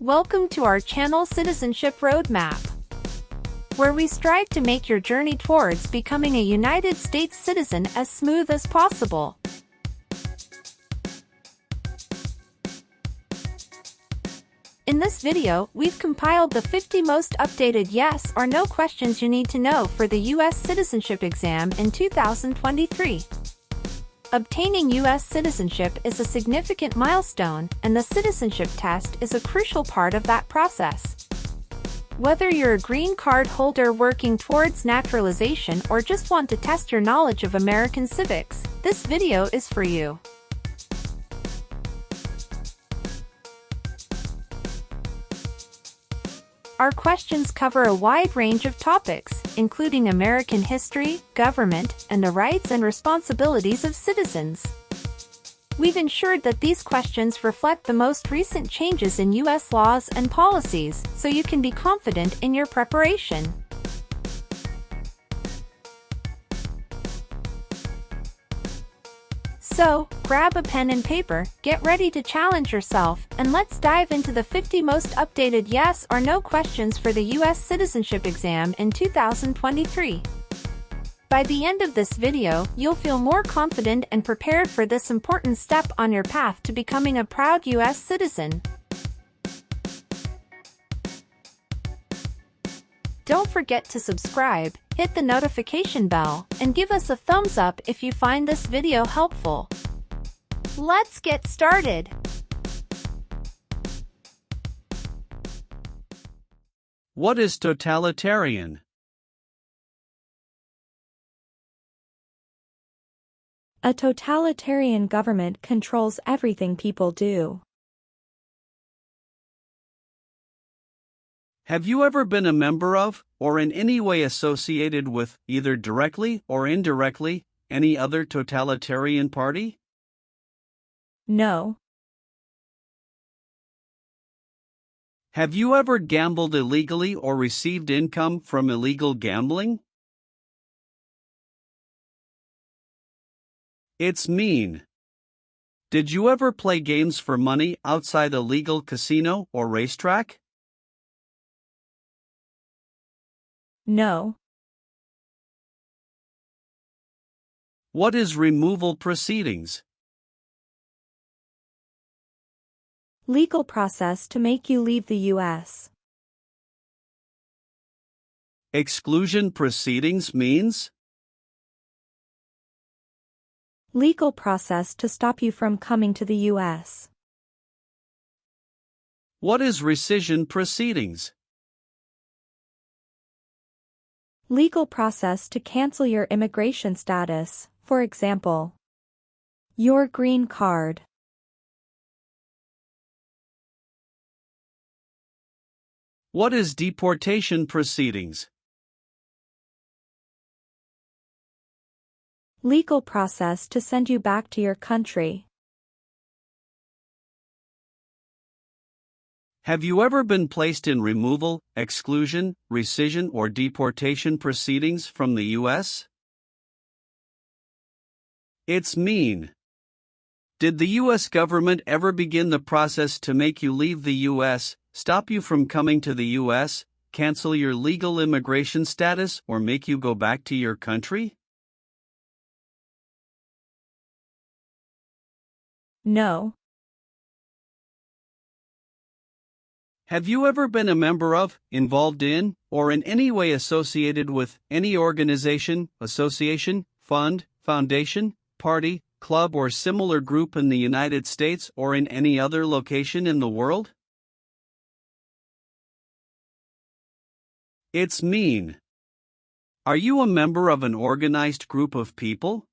Welcome to our channel Citizenship Roadmap, where we strive to make your journey towards becoming a United States citizen as smooth as possible. In this video, we've compiled the 50 most updated yes or no questions you need to know for the US citizenship exam in 2023. Obtaining US citizenship is a significant milestone, and the citizenship test is a crucial part of that process. Whether you're a green card holder working towards naturalization or just want to test your knowledge of American civics, this video is for you. Our questions cover a wide range of topics, including American history, government, and the rights and responsibilities of citizens. We've ensured that these questions reflect the most recent changes in U.S. laws and policies, so you can be confident in your preparation. So, grab a pen and paper, get ready to challenge yourself, and let's dive into the 50 most updated yes or no questions for the U.S. citizenship exam in 2023. By the end of this video, you'll feel more confident and prepared for this important step on your path to becoming a proud U.S. citizen. Don't forget to subscribe, hit the notification bell, and give us a thumbs up if you find this video helpful. Let's get started! What is totalitarian? A totalitarian government controls everything people do. Have you ever been a member of, or in any way associated with, either directly or indirectly, any other totalitarian party? No. Have you ever gambled illegally or received income from illegal gambling? It's mean. Did you ever play games for money outside a legal casino or racetrack? No. What is removal proceedings? Legal process to make you leave the U.S. Exclusion proceedings means? Legal process to stop you from coming to the U.S. What is rescission proceedings? Legal process to cancel your immigration status, for example, your green card. What is deportation proceedings? Legal process to send you back to your country. Have you ever been placed in removal, exclusion, rescission, or deportation proceedings from the U.S.? It's mean. Did the U.S. government ever begin the process to make you leave the U.S., stop you from coming to the U.S., cancel your legal immigration status, or make you go back to your country? No. Have you ever been a member of, involved in, or in any way associated with any organization, association, fund, foundation, party, club, or similar group in the United States or in any other location in the world? It's mean. Are you a member of an organized group of people?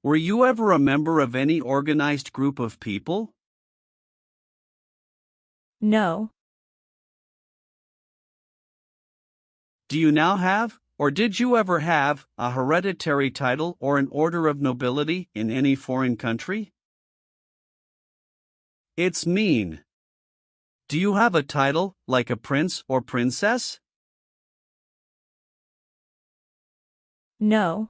Were you ever a member of any organized group of people? No. Do you now have, or did you ever have, a hereditary title or an order of nobility in any foreign country? It's mean. Do you have a title, like a prince or princess? No.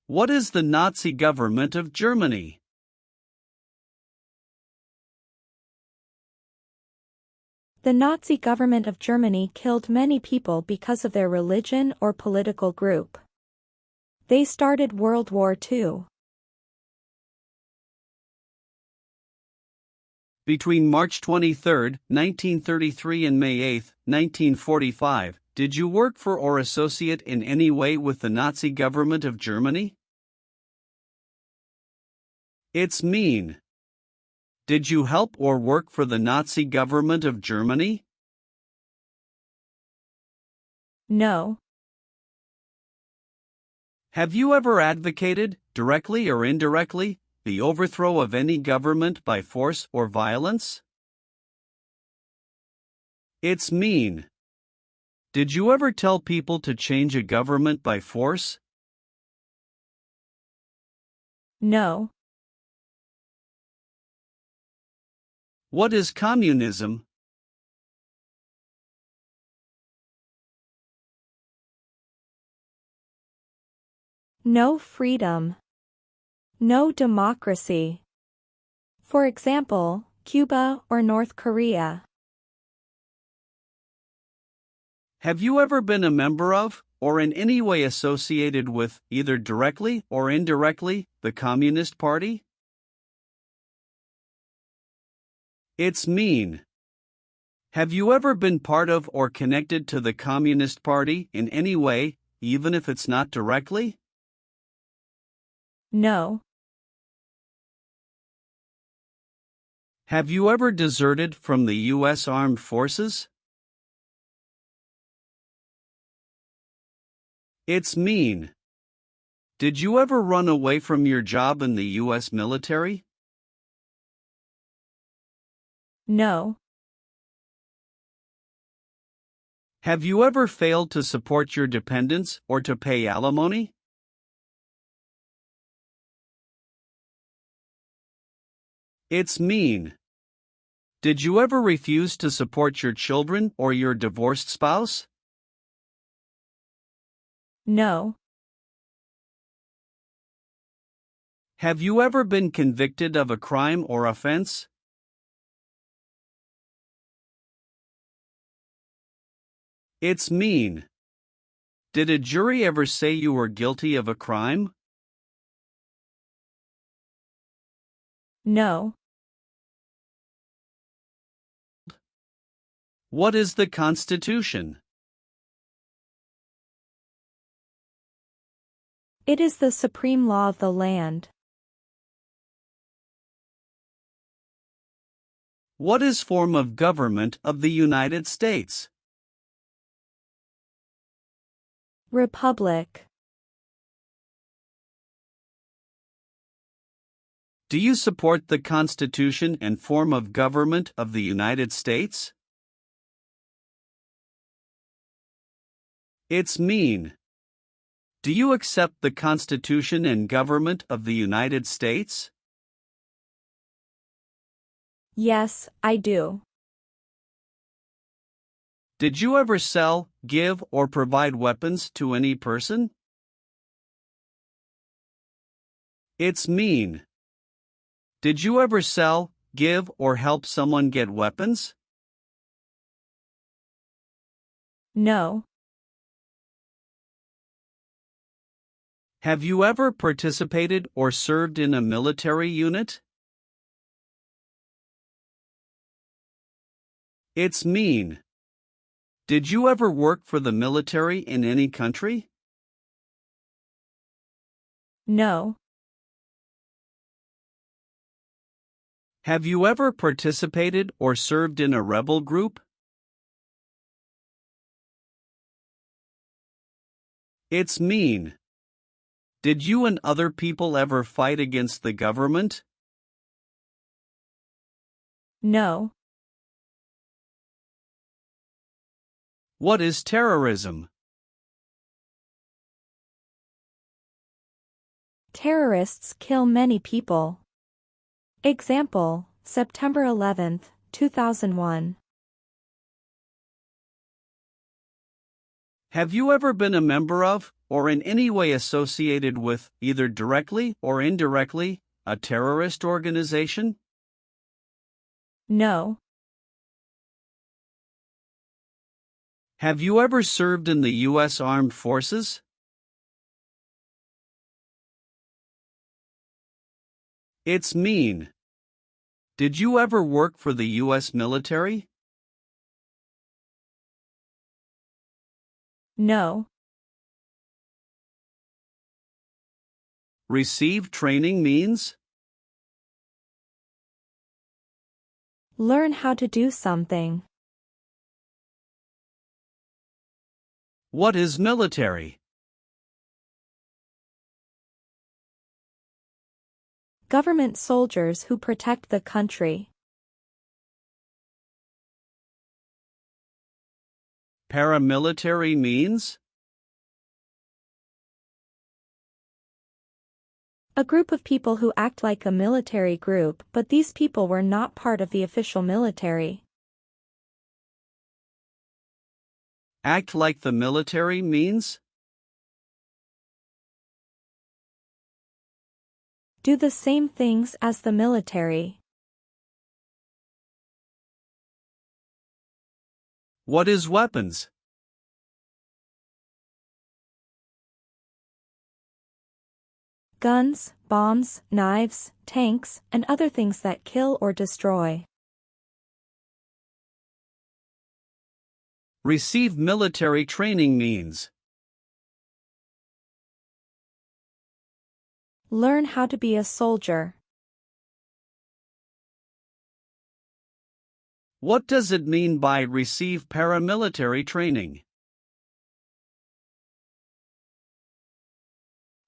What is the Nazi government of Germany? The Nazi government of Germany killed many people because of their religion or political group. They started World War II. Between March 23, 1933 and May 8, 1945, did you work for or associate in any way with the Nazi government of Germany? It's mean. Did you help or work for the Nazi government of Germany? No. Have you ever advocated, directly or indirectly, the overthrow of any government by force or violence? It's mean. Did you ever tell people to change a government by force? No. What is communism? No freedom. No democracy. For example, Cuba or North Korea. Have you ever been a member of, or in any way associated with, either directly or indirectly, the Communist Party? It's mean. Have you ever been part of or connected to the Communist Party in any way, even if it's not directly? No. Have you ever deserted from the U.S. Armed Forces? It's mean. Did you ever run away from your job in the U.S. military? No. Have you ever failed to support your dependents or to pay alimony? It's mean. Did you ever refuse to support your children or your divorced spouse? No. Have you ever been convicted of a crime or offense? It's mean. Did a jury ever say you were guilty of a crime? No. What is the Constitution? It is the supreme law of the land. What is form of government of the United States? Republic. Do you support the Constitution and form of government of the United States? It's mean. Do you accept the Constitution and government of the United States? Yes, I do. Did you ever sell, give, or provide weapons to any person? It's mean. Did you ever sell, give, or help someone get weapons? No. Have you ever participated or served in a military unit? It's mean. Did you ever work for the military in any country? No. Have you ever participated or served in a rebel group? It's mean. Did you and other people ever fight against the government? No. What is terrorism? Terrorists kill many people. Example, September 11, 2001. Have you ever been a member of, or in any way associated with, either directly or indirectly, a terrorist organization? No. Have you ever served in the U.S. Armed Forces? It's mean. Did you ever work for the U.S. military? No. Receive training means? Learn how to do something. What is military? Government soldiers who protect the country. Paramilitary means? A group of people who act like a military group, but these people were not part of the official military. Act like the military means? Do the same things as the military. What is weapons? Guns, bombs, knives, tanks, and other things that kill or destroy. Receive military training means? Learn how to be a soldier. What does it mean by receive paramilitary training?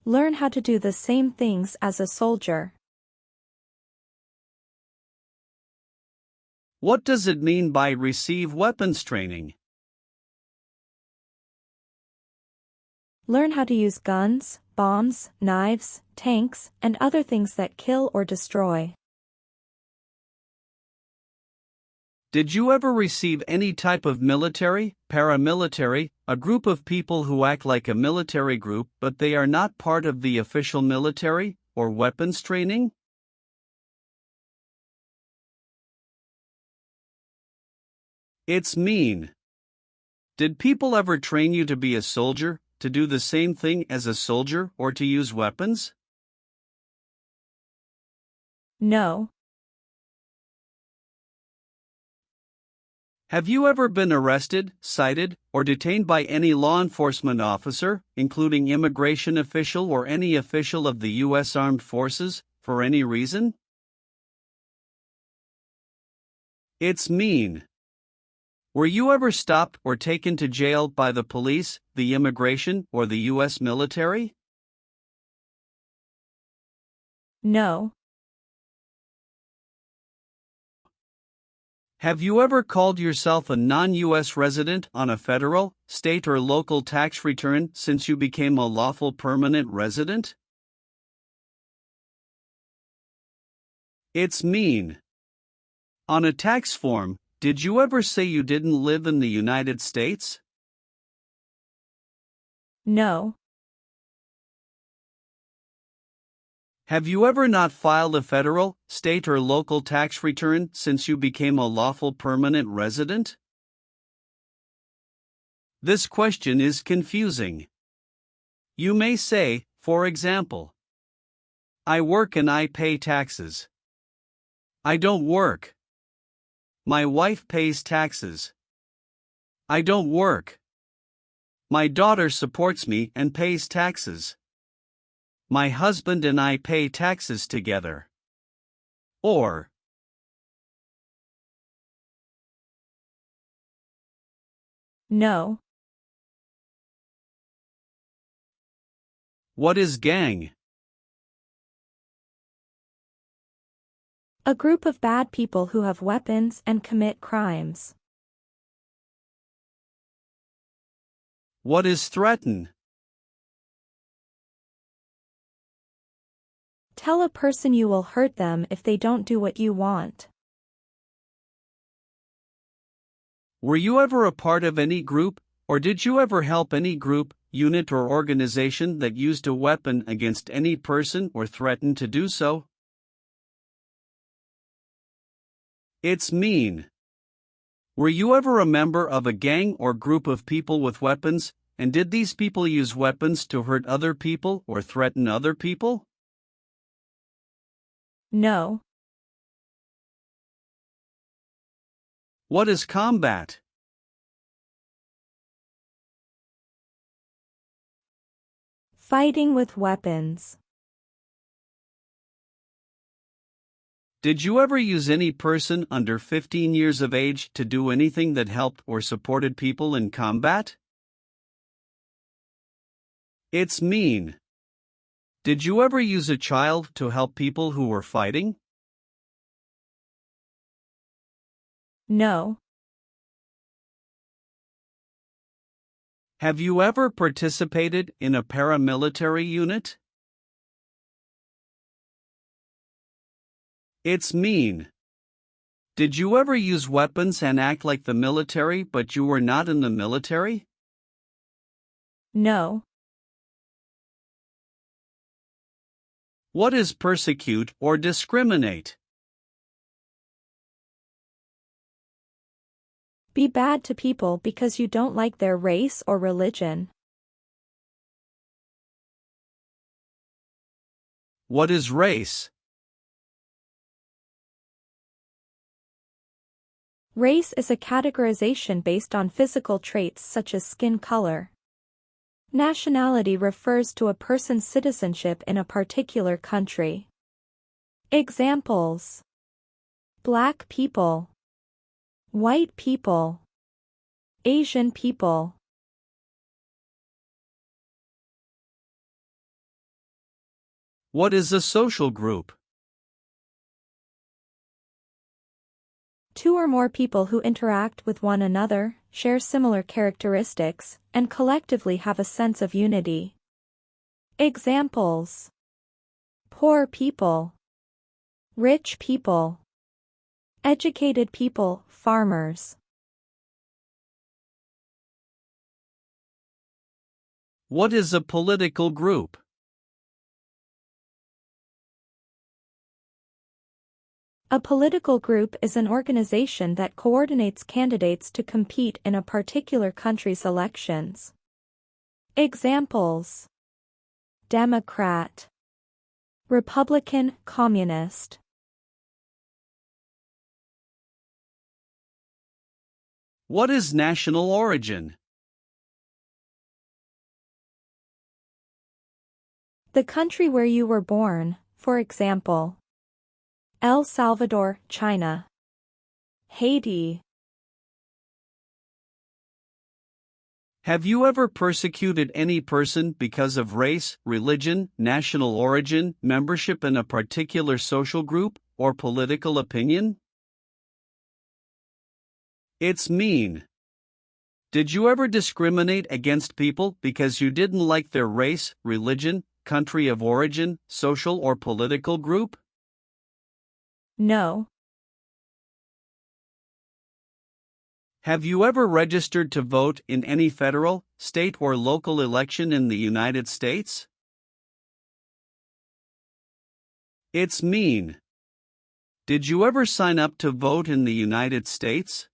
Learn how to do the same things as a soldier. What does it mean by receive weapons training? Learn how to use guns, bombs, knives, tanks, and other things that kill or destroy. Did you ever receive any type of military, paramilitary, a group of people who act like a military group but they are not part of the official military, or weapons training? It's mean. Did people ever train you to be a soldier, to do the same thing as a soldier, or to use weapons? No. Have you ever been arrested, cited, or detained by any law enforcement officer, including immigration official or any official of the U.S. Armed Forces, for any reason? It's mean. Were you ever stopped or taken to jail by the police, the immigration, or the U.S. military? No. Have you ever called yourself a non-U.S. resident on a federal, state, or local tax return since you became a lawful permanent resident? It's mean. On a tax form, did you ever say you didn't live in the United States? No. Have you ever not filed a federal, state, or local tax return since you became a lawful permanent resident? This question is confusing. You may say, for example, I work and I pay taxes. I don't work. My wife pays taxes. I don't work. My daughter supports me and pays taxes. My husband and I pay taxes together. Or, No. what is gang? A group of bad people who have weapons and commit crimes. What is threaten? Tell a person you will hurt them if they don't do what you want. Were you ever a part of any group, or did you ever help any group, unit, or organization that used a weapon against any person or threatened to do so? It's mean. Were you ever a member of a gang or group of people with weapons, and did these people use weapons to hurt other people or threaten other people? No. What is combat? Fighting with weapons. Did you ever use any person under 15 years of age to do anything that helped or supported people in combat? It's mean. Did you ever use a child to help people who were fighting? No. Have you ever participated in a paramilitary unit? It's mean. Did you ever use weapons and act like the military but you were not in the military? No. What is persecute or discriminate? Be bad to people because you don't like their race or religion. What is race? Race is a categorization based on physical traits such as skin color. Nationality refers to a person's citizenship in a particular country. Examples: Black people, white people, Asian people. What is a social group? Two or more people who interact with one another, share similar characteristics, and collectively have a sense of unity. Examples: poor people, rich people, educated people, farmers. What is a political group? A political group is an organization that coordinates candidates to compete in a particular country's elections. Examples: Democrat, Republican, Communist. What is national origin? The country where you were born, for example, El Salvador, China, Haiti. Have you ever persecuted any person because of race, religion, national origin, membership in a particular social group, or political opinion? It's mean. Did you ever discriminate against people because you didn't like their race, religion, country of origin, social or political group? No. Have you ever registered to vote in any federal, state or local election in the United States? It's mean. Did you ever sign up to vote in the United States?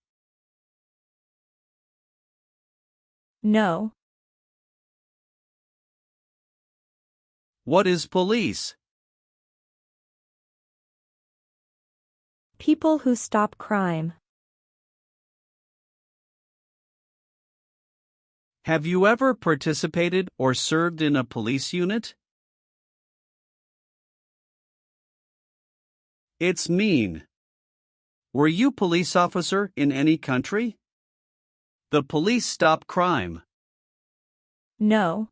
No. What is police? People who stop crime. Have you ever participated or served in a police unit? It's mean. Were you police officer in any country? The police stop crime. No.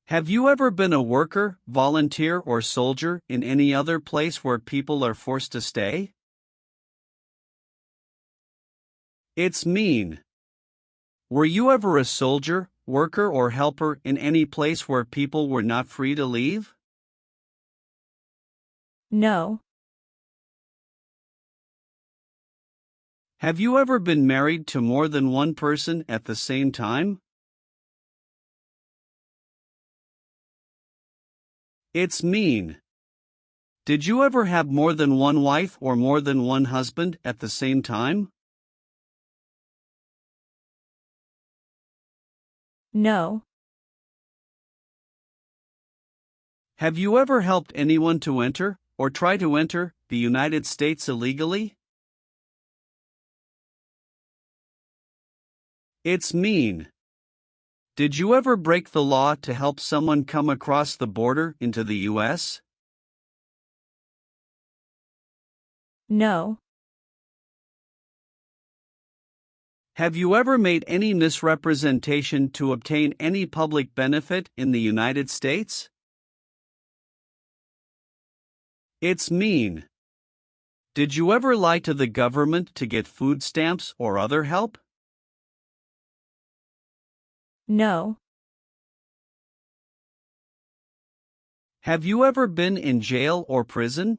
Have you ever been a worker, volunteer or soldier in any other place where people are forced to stay? It's mean. Were you ever a soldier, worker or helper in any place where people were not free to leave? No. Have you ever been married to more than one person at the same time? It's mean. Did you ever have more than one wife or more than one husband at the same time? No. Have you ever helped anyone to enter, or try to enter, the United States illegally? It's mean. Did you ever break the law to help someone come across the border into the U.S.? No. Have you ever made any misrepresentation to obtain any public benefit in the United States? It's mean. Did you ever lie to the government to get food stamps or other help? No. Have you ever been in jail or prison?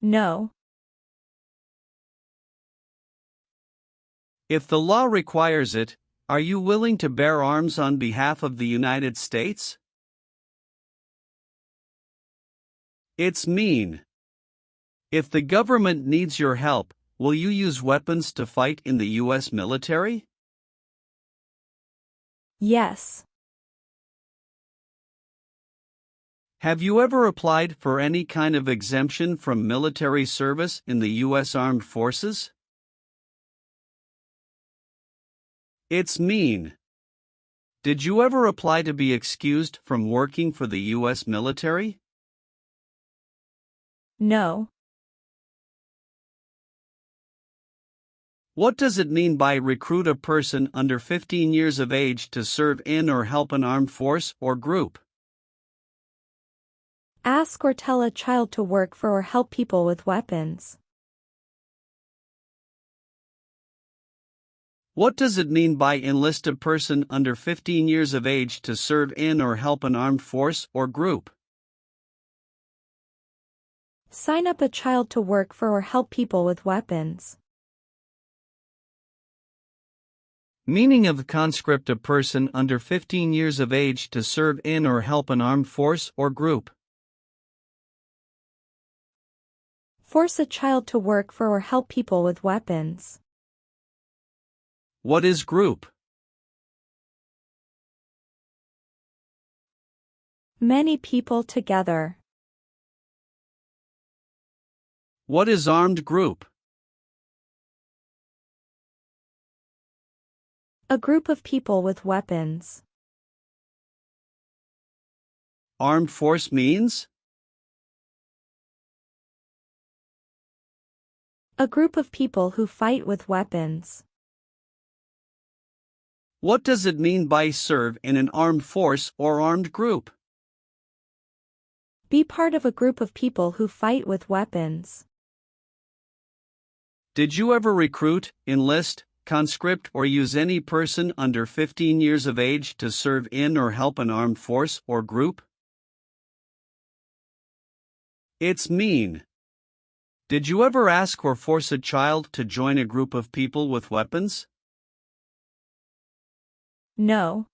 No. If the law requires it, are you willing to bear arms on behalf of the United States? It's mean. If the government needs your help, will you use weapons to fight in the U.S. military? Yes. Have you ever applied for any kind of exemption from military service in the U.S. Armed Forces? It's mean. Did you ever apply to be excused from working for the U.S. military? No. What does it mean by recruit a person under 15 years of age to serve in or help an armed force or group? Ask or tell a child to work for or help people with weapons. What does it mean by enlist a person under 15 years of age to serve in or help an armed force or group? Sign up a child to work for or help people with weapons. Meaning of the conscript: a person under 15 years of age to serve in or help an armed force or group. Force a child to work for or help people with weapons. What is group? Many people together. What is armed group? A group of people with weapons. Armed force means? A group of people who fight with weapons. What does it mean by serve in an armed force or armed group? Be part of a group of people who fight with weapons. Did you ever recruit, enlist, conscript, or use any person under 15 years of age to serve in or help an armed force or group? It's mean. Did you ever ask or force a child to join a group of people with weapons? No.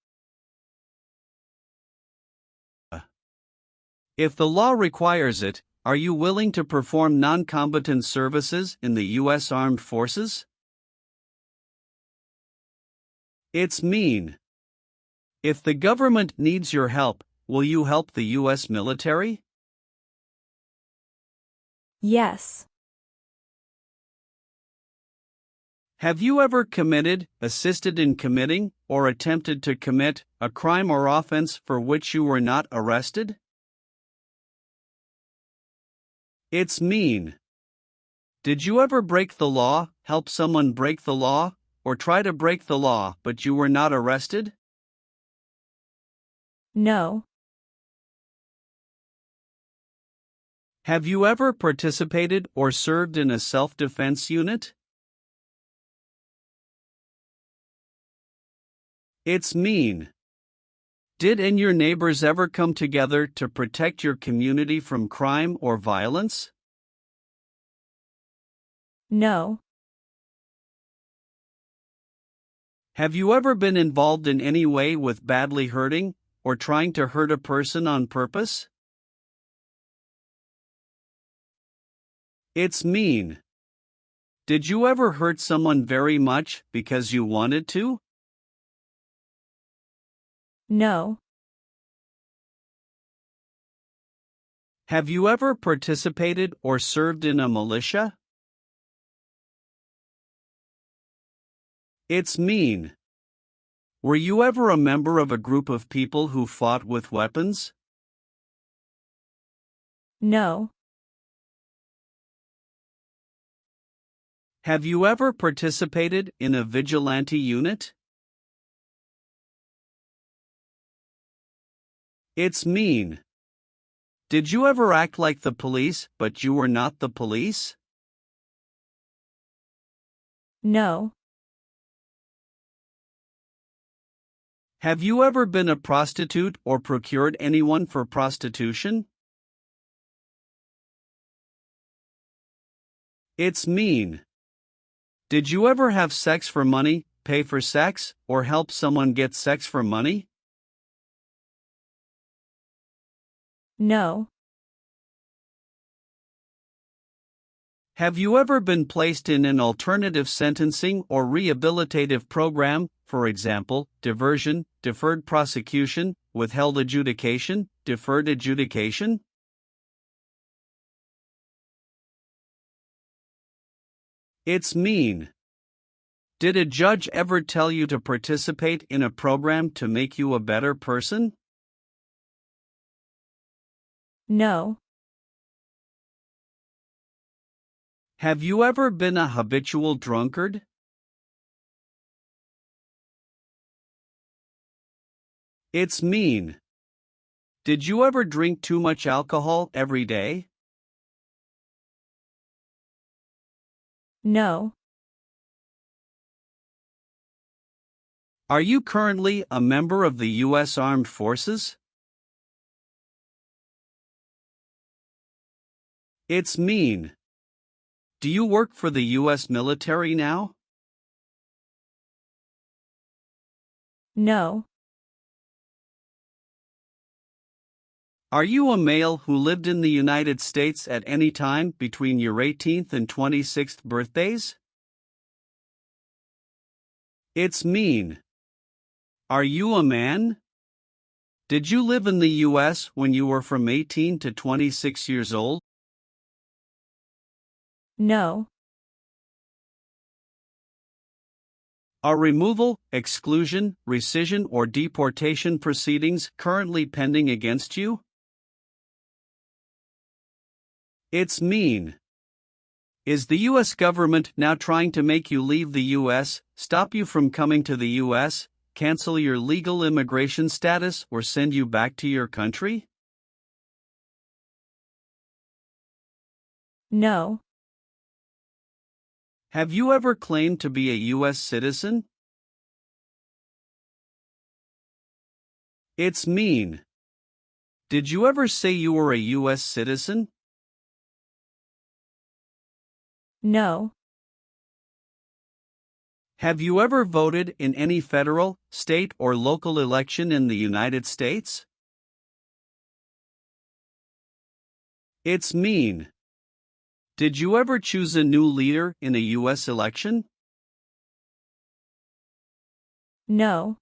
If the law requires it, are you willing to perform non-combatant services in the U.S. Armed Forces? It's mean. If the government needs your help, will you help the U.S. military? Yes. Have you ever committed, assisted in committing, or attempted to commit a crime or offense for which you were not arrested? It's mean. Did you ever break the law, help someone break the law, or try to break the law but you were not arrested? No. Have you ever participated or served in a self-defense unit? It's mean. Did and your neighbors ever come together to protect your community from crime or violence? No. Have you ever been involved in any way with badly hurting, or trying to hurt a person on purpose? It's mean. Did you ever hurt someone very much because you wanted to? No. Have you ever participated or served in a militia? It's mean. Were you ever a member of a group of people who fought with weapons? No. Have you ever participated in a vigilante unit? It's mean. Did you ever act like the police but you were not the police? No. Have you ever been a prostitute or procured anyone for prostitution? It's mean. Did you ever have sex for money, pay for sex, or help someone get sex for money? No. Have you ever been placed in an alternative sentencing or rehabilitative program, for example, diversion, deferred prosecution, withheld adjudication, deferred adjudication? It's mean. Did a judge ever tell you to participate in a program to make you a better person? No. Have you ever been a habitual drunkard? It's mean. Did you ever drink too much alcohol every day? No. Are you currently a member of the U.S. Armed Forces? It's mean. Do you work for the U.S. military now? No. Are you a male who lived in the United States at any time between your 18th and 26th birthdays? It's mean. Are you a man? Did you live in the U.S. when you were from 18 to 26 years old? No. Are removal, exclusion, rescission, or deportation proceedings currently pending against you? It's mean. Is the U.S. government now trying to make you leave the U.S., stop you from coming to the U.S., cancel your legal immigration status, or send you back to your country? No. Have you ever claimed to be a U.S. citizen? It's mean. Did you ever say you were a U.S. citizen? No. Have you ever voted in any federal, state, or local election in the United States? It's mean. Did you ever choose a new leader in a U.S. election? No.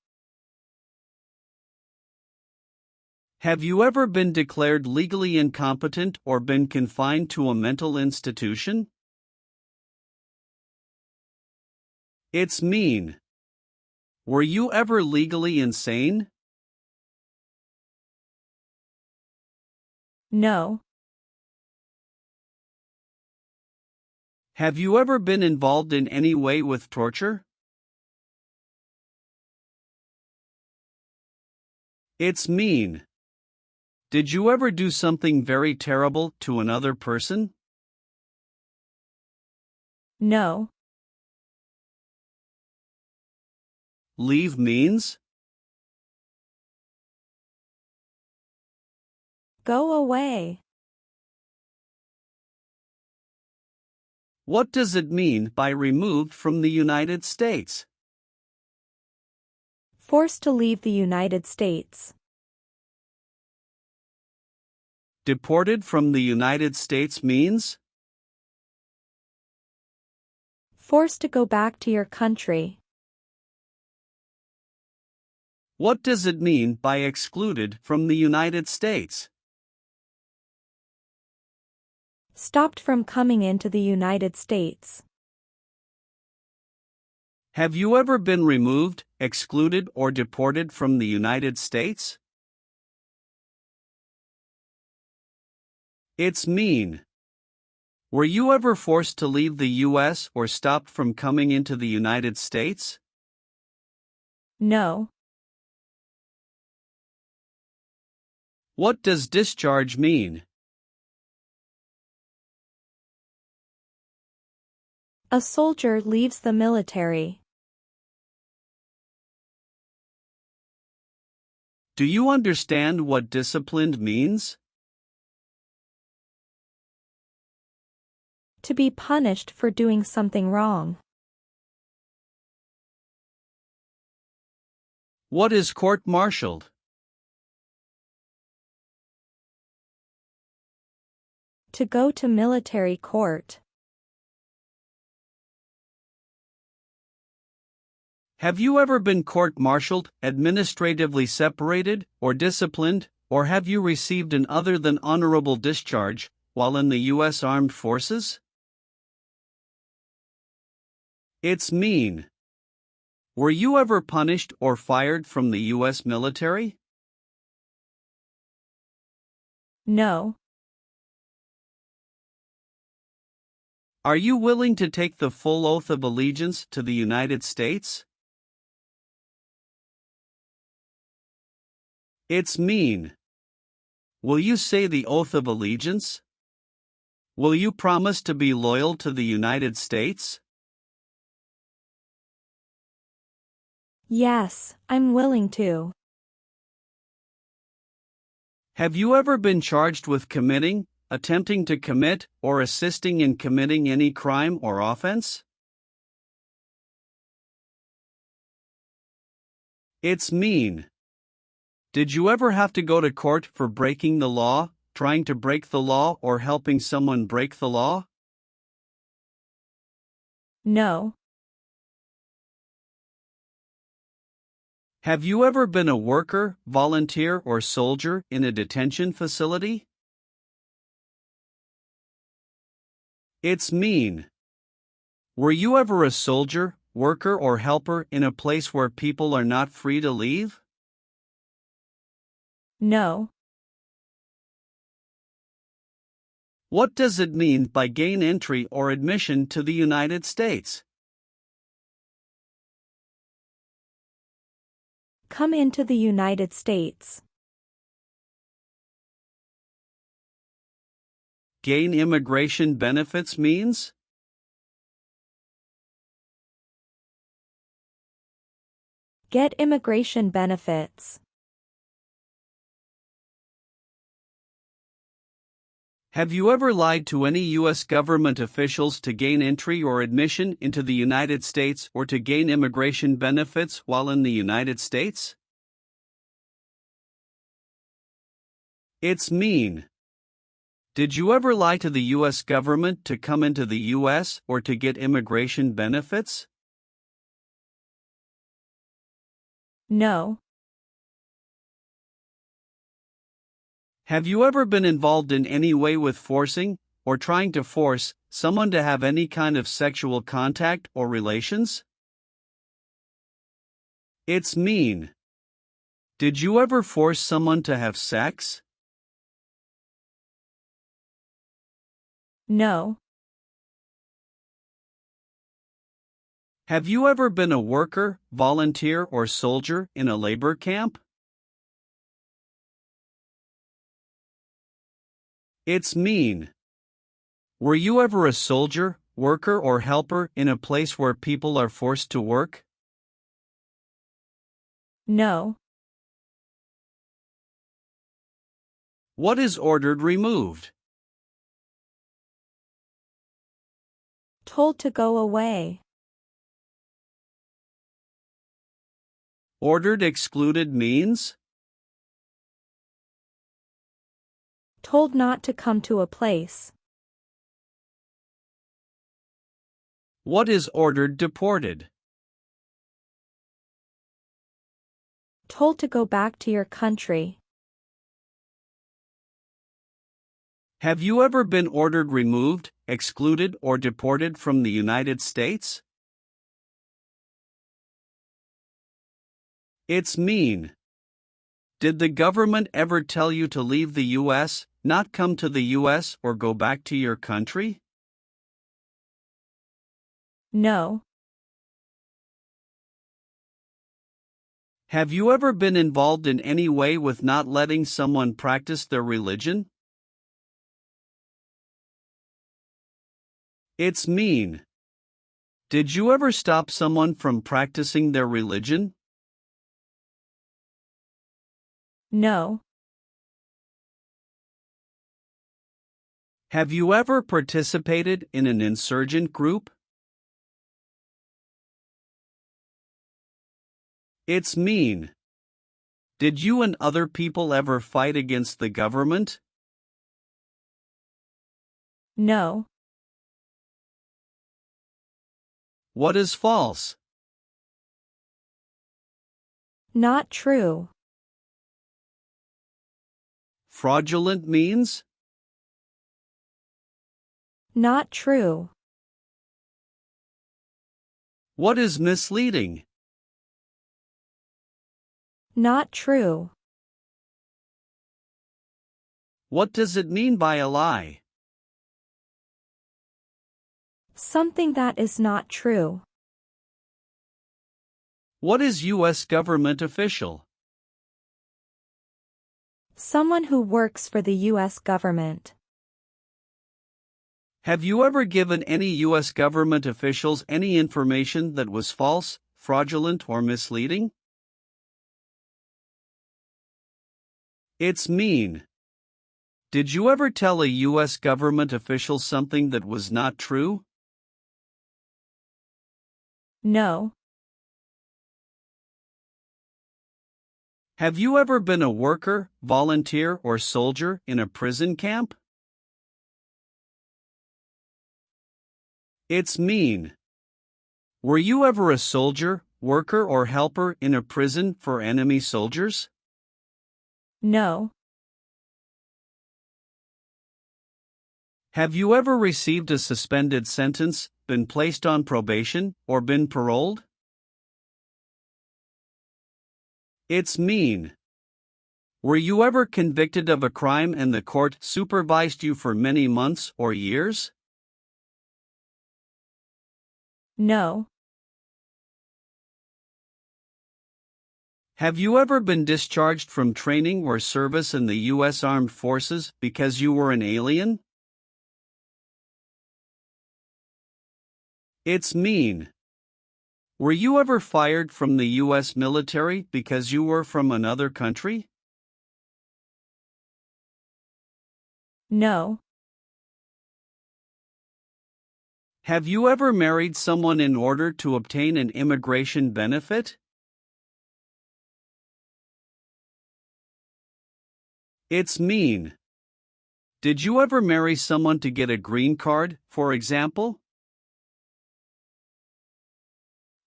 Have you ever been declared legally incompetent or been confined to a mental institution? It's mean. Were you ever legally insane? No. Have you ever been involved in any way with torture? It's mean. Did you ever do something very terrible to another person? No. Leave means? Go away. What does it mean by removed from the United States? Forced to leave the United States. Deported from the United States means? Forced to go back to your country. What does it mean by excluded from the United States? Stopped from coming into the United States. Have you ever been removed, excluded, or deported from the United States? It's mean. Were you ever forced to leave the U.S. or stopped from coming into the United States? No. What does discharge mean? A soldier leaves the military. Do you understand what disciplined means? To be punished for doing something wrong. What is court-martialed? To go to military court. Have you ever been court-martialed, administratively separated, or disciplined, or have you received an other than honorable discharge while in the U.S. Armed Forces? It's mean. Were you ever punished or fired from the U.S. military? No. Are you willing to take the full oath of allegiance to the United States? It's mean. Will you say the oath of allegiance? Will you promise to be loyal to the United States? Yes, I'm willing to. Have you ever been charged with committing, attempting to commit, or assisting in committing any crime or offense? It's mean. Did you ever have to go to court for breaking the law, trying to break the law, or helping someone break the law? No. Have you ever been a worker, volunteer, or soldier in a detention facility? It's mean. Were you ever a soldier, worker, or helper in a place where people are not free to leave? No. What does it mean by gain entry or admission to the United States? Come into the United States. Gain immigration benefits means? Get immigration benefits. Have you ever lied to any U.S. government officials to gain entry or admission into the United States or to gain immigration benefits while in the United States? It's mean. Did you ever lie to the U.S. government to come into the U.S. or to get immigration benefits? No. Have you ever been involved in any way with forcing, or trying to force, someone to have any kind of sexual contact or relations? It's mean. Did you ever force someone to have sex? No. Have you ever been a worker, volunteer, or soldier in a labor camp? It's mean. Were you ever a soldier, worker, or helper in a place where people are forced to work? No. What is ordered removed? Told to go away. Ordered excluded means? Told not to come to a place. What is ordered deported? Told to go back to your country. Have you ever been ordered removed, excluded, or deported from the United States? It's mean. Did the government ever tell you to leave the U.S., not come to the U.S., or go back to your country? No. Have you ever been involved in any way with not letting someone practice their religion? It's mean. Did you ever stop someone from practicing their religion? No. Have you ever participated in an insurgent group? It's mean. Did you and other people ever fight against the government? No. What is false? Not true. Fraudulent means? Not true. What is misleading? Not true. What does it mean by a lie? Something that is not true. What is U.S. government official? Someone who works for the U.S. government. Have you ever given any U.S. government officials any information that was false, fraudulent, or misleading? It's mean. Did you ever tell a U.S. government official something that was not true? No. Have you ever been a worker, volunteer, or soldier in a prison camp? It's mean. Were you ever a soldier, worker, or helper in a prison for enemy soldiers? No. Have you ever received a suspended sentence, been placed on probation, or been paroled? It's mean. Were you ever convicted of a crime and the court supervised you for many months or years? No. Have you ever been discharged from training or service in the U.S. Armed Forces because you were an alien? It's mean. Were you ever fired from the U.S. military because you were from another country? No. Have you ever married someone in order to obtain an immigration benefit? It's mean. Did you ever marry someone to get a green card, for example?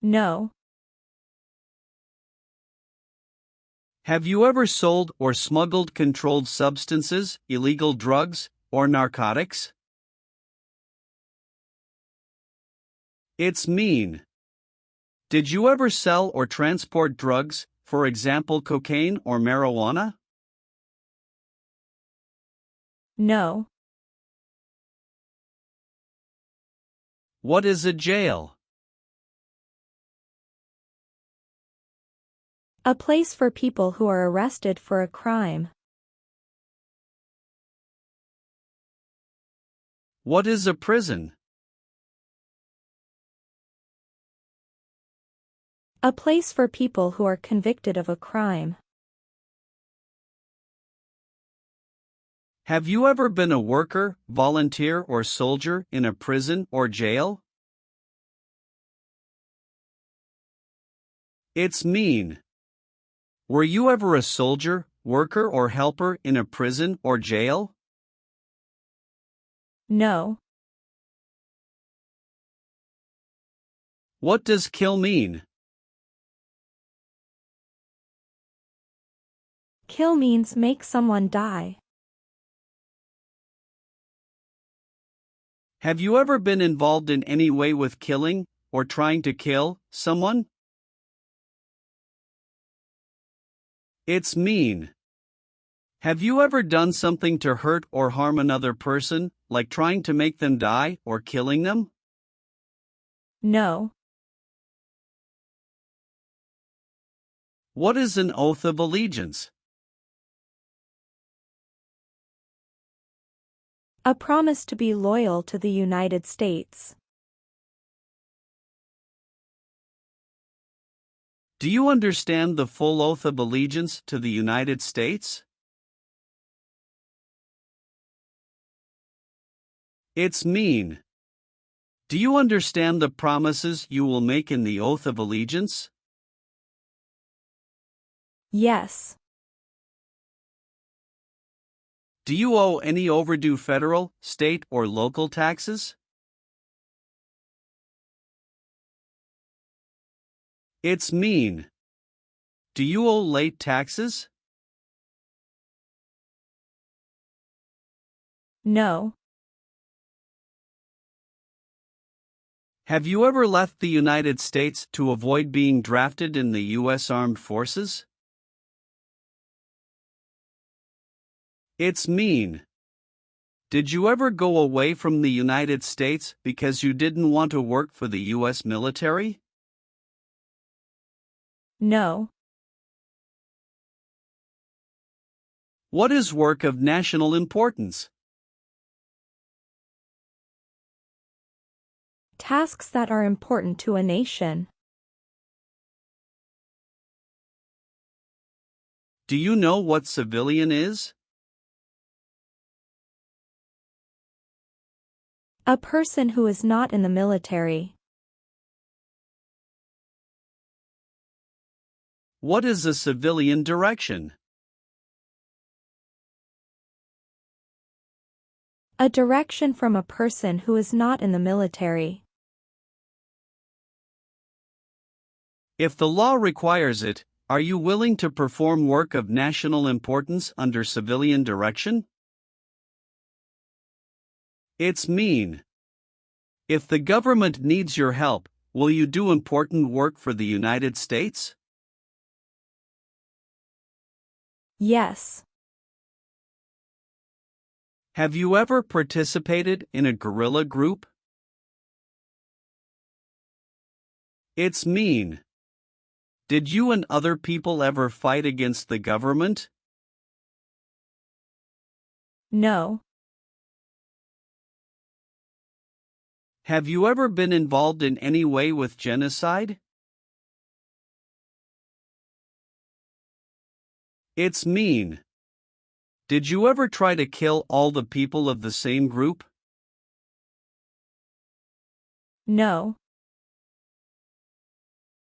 No. Have you ever sold or smuggled controlled substances, illegal drugs, or narcotics? It's mean. Did you ever sell or transport drugs, for example cocaine or marijuana? No. What is a jail? A place for people who are arrested for a crime. What is a prison? A place for people who are convicted of a crime. Have you ever been a worker, volunteer, or soldier in a prison or jail? It's mean. Were you ever a soldier, worker, or helper in a prison or jail? No. What does kill mean? Kill means make someone die. Have you ever been involved in any way with killing, or trying to kill, someone? It's mean. Have you ever done something to hurt or harm another person, like trying to make them die or killing them? No. What is an oath of allegiance? A promise to be loyal to the United States. Do you understand the full oath of allegiance to the United States? It's mean. Do you understand the promises you will make in the oath of allegiance? Yes. Do you owe any overdue federal, state, or local taxes? It's mean. Do you owe late taxes? No. Have you ever left the United States to avoid being drafted in the U.S. Armed Forces? It's mean. Did you ever go away from the United States because you didn't want to work for the U.S. military? No. What is work of national importance? Tasks that are important to a nation. Do you know what civilian is? A person who is not in the military. What is a civilian direction? A direction from a person who is not in the military. If the law requires it, are you willing to perform work of national importance under civilian direction? It's mean. If the government needs your help, will you do important work for the United States? Yes. Have you ever participated in a guerrilla group? It's mean. Did you and other people ever fight against the government? No. Have you ever been involved in any way with genocide? It's mean. Did you ever try to kill all the people of the same group? No.